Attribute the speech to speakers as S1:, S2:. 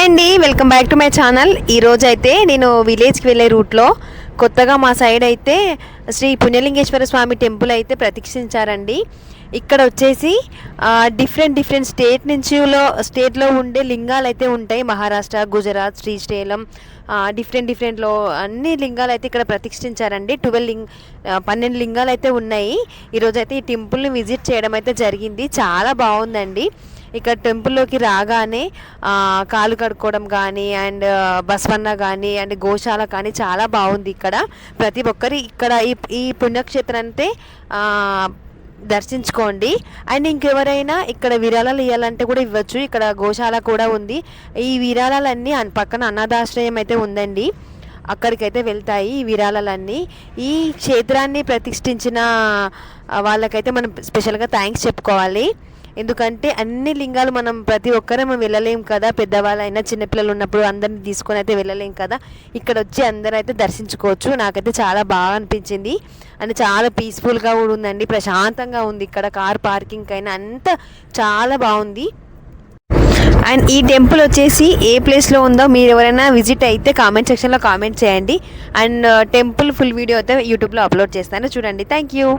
S1: Hi అండి, welcome back to my channel. ఈరోజు అయితే నేను విలేజ్కి వెళ్ళే రూట్లో కొత్తగా మా సైడ్ అయితే శ్రీ పుణ్యలింగేశ్వర స్వామి టెంపుల్ అయితే ప్రతిష్ఠించారండి. ఇక్కడ వచ్చేసి డిఫరెంట్ స్టేట్లో ఉండే లింగాలు అయితే ఉంటాయి. మహారాష్ట్ర, గుజరాత్, శ్రీశైలం, డిఫరెంట్లో అన్ని లింగాలు అయితే ఇక్కడ ప్రతిష్ఠించారండి. 12 లింగాలు అయితే ఉన్నాయి. ఈరోజు అయితే ఈ టెంపుల్ని విజిట్ చేయడం అయితే జరిగింది. చాలా బాగుందండి. ఇక్కడ టెంపుల్లోకి రాగానే కాలు కడుక్కోవడం కానీ అండ్ బస్వన్న కానీ అండ్ గోశాల కానీ చాలా బాగుంది. ఇక్కడ ప్రతి ఒక్కరి ఇక్కడ ఈ పుణ్యక్షేత్రం అంటే దర్శించుకోండి. అండ్ ఇంకెవరైనా ఇక్కడ విరాళాలు ఇవ్వాలంటే కూడా ఇవ్వచ్చు. ఇక్కడ గోశాల కూడా ఉంది. ఈ విరాళాలన్నీ పక్కన అనాథాశ్రయం అయితే ఉందండి, అక్కడికైతే వెళ్తాయి ఈ విరాళాలన్నీ. ఈ క్షేత్రాన్ని ప్రతిష్ఠించిన వాళ్ళకైతే మనం స్పెషల్గా థ్యాంక్స్ చెప్పుకోవాలి. ఎందుకంటే అన్ని లింగాలు మనం ప్రతి ఒక్కరం వెళ్ళలేం కదా, పెద్దవాళ్ళైనా చిన్నపిల్లలు ఉన్నప్పుడు అందరిని తీసుకొని అయితే వెళ్ళలేం కదా. ఇక్కడ వచ్చి అందరూ అయితే దర్శించుకోవచ్చు. నాకైతే చాలా బాగా అనిపించింది. అంటే చాలా పీస్ఫుల్గా కూడా ఉందండి, ప్రశాంతంగా ఉంది. ఇక్కడ కార్ పార్కింగ్ అయినా అంతా చాలా బాగుంది. అండ్ ఈ టెంపుల్ వచ్చేసి ఏ ప్లేస్లో ఉందో మీరు ఎవరైనా విజిట్ అయితే కామెంట్ సెక్షన్లో కామెంట్ చేయండి. అండ్ టెంపుల్ ఫుల్ వీడియో అయితే యూట్యూబ్లో అప్లోడ్ చేస్తాను, చూడండి. Thank you.